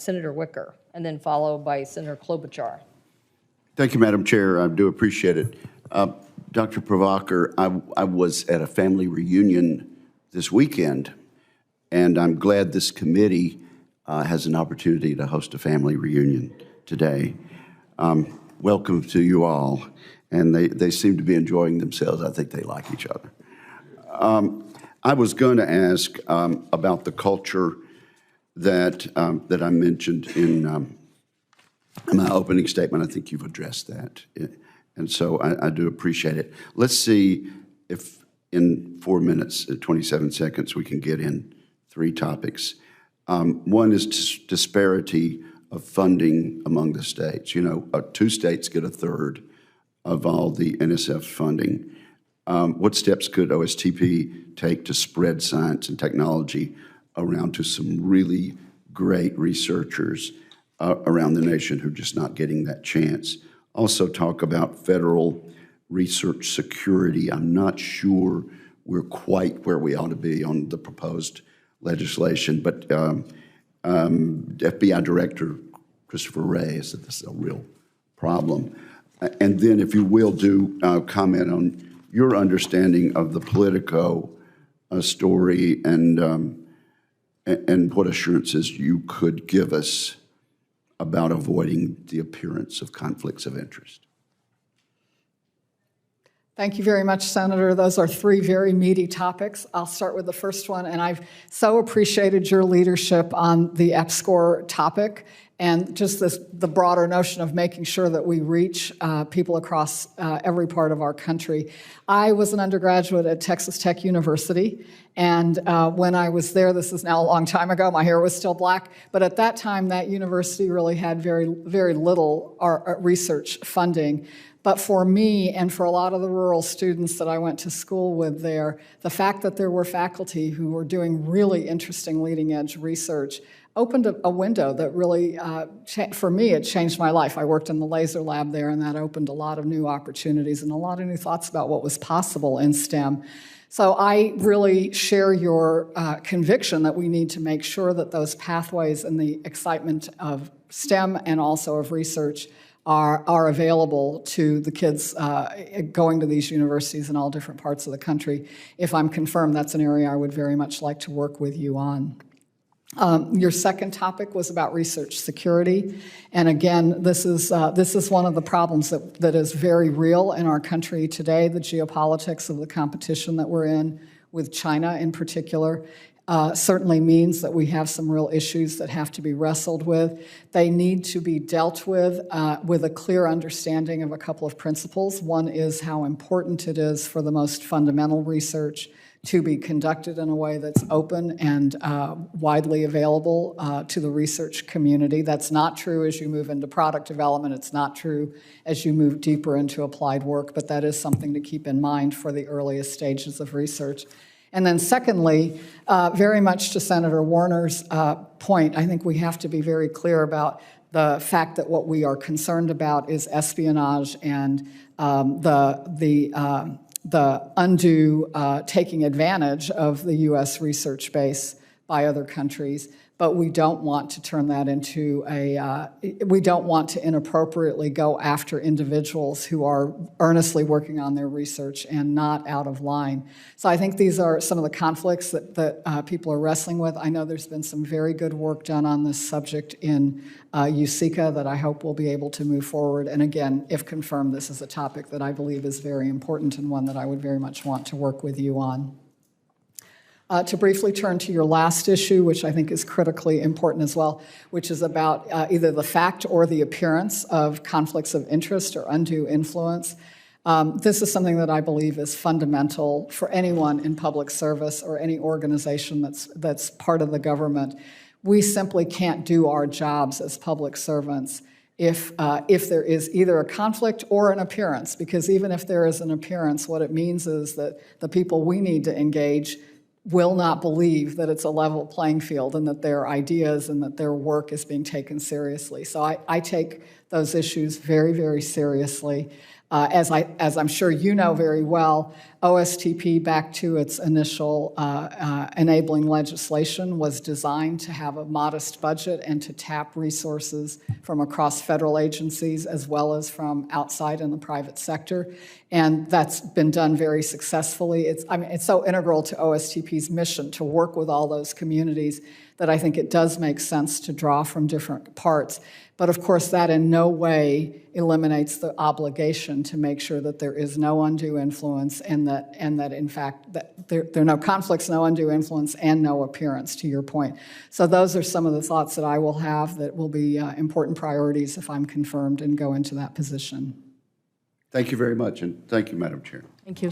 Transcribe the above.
Senator Wicker, and then followed by Senator Klobuchar. Thank you, Madam Chair. I do appreciate it. Dr. Prabhakar, I was at a family reunion this weekend, and I'm glad this committee has an opportunity to host a family reunion today. Welcome to you all, and they seem to be enjoying themselves. I think they like each other. I was going to ask about the culture that I mentioned in my opening statement. I think you've addressed that, and so I do appreciate it. Let's see if in 4 minutes, 27 seconds, we can get in 3 topics. One is disparity of funding among the states. You know, 2 states get 1/3 of all the NSF funding. What steps could OSTP take to spread science and technology around to some really great researchers around the nation who are just not getting that chance? Also talk about federal research security. I'm not sure we're quite where we ought to be on the proposed legislation, but FBI Director Christopher Wray said this is a real problem. And then, if you will, do comment on your understanding of the Politico story and what assurances you could give us about avoiding the appearance of conflicts of interest. Thank you very much, Senator. Those are 3 very meaty topics. I'll start with the first one, and I've so appreciated your leadership on the EPSCoR topic and just the broader notion of making sure that we reach people across every part of our country. I was an undergraduate at Texas Tech University, and when I was there, this is now a long time ago, my hair was still black, but at that time, that university really had very, very little research funding. But for me and for a lot of the rural students that I went to school with there, the fact that there were faculty who were doing really interesting leading edge research opened a window that really, for me, it changed my life. I worked in the laser lab there, and that opened a lot of new opportunities and a lot of new thoughts about what was possible in STEM. So I really share your conviction that we need to make sure that those pathways and the excitement of STEM and also of research are available to the kids going to these universities in all different parts of the country. If I'm confirmed, that's an area I would very much like to work with you on. Your second topic was about research security, and again, this is one of the problems that is very real in our country today. The geopolitics of the competition that we're in with China, in particular, certainly means that we have some real issues that have to be wrestled with. They need to be dealt with a clear understanding of a couple of principles. One is how important it is for the most fundamental research to be conducted in a way that's open and widely available to the research community. That's not true as you move into product development. It's not true as you move deeper into applied work, but that is something to keep in mind for the earliest stages of research. And then secondly, very much to Senator Warner's point, I think we have to be very clear about the fact that what we are concerned about is espionage and the undue taking advantage of the U.S. research base by other countries. But we don't want to turn that into we don't want to inappropriately go after individuals who are earnestly working on their research and not out of line. So I think these are some of the conflicts that people are wrestling with. I know there's been some very good work done on this subject in USICA that I hope will be able to move forward. And again, if confirmed, this is a topic that I believe is very important and one that I would very much want to work with you on. To briefly turn to your last issue, which I think is critically important as well, which is about either the fact or the appearance of conflicts of interest or undue influence. This is something that I believe is fundamental for anyone in public service or any organization that's part of the government. We simply can't do our jobs as public servants if there is either a conflict or an appearance, because even if there is an appearance, what it means is that the people we need to engage will not believe that it's a level playing field and that their ideas and that their work is being taken seriously. So I take those issues very, very seriously. As I'm sure you know very well, OSTP, back to its initial enabling legislation, was designed to have a modest budget and to tap resources from across federal agencies as well as from outside in the private sector. And that's been done very successfully. It's so integral to OSTP's mission to work with all those communities that I think it does make sense to draw from different parts. But of course, that in no way eliminates the obligation to make sure that there is no undue influence and that in fact, that there are no conflicts, no undue influence, and no appearance, to your point. So those are some of the thoughts that I will have that will be important priorities if I'm confirmed and go into that position. Thank you very much, and thank you, Madam Chair. Thank you.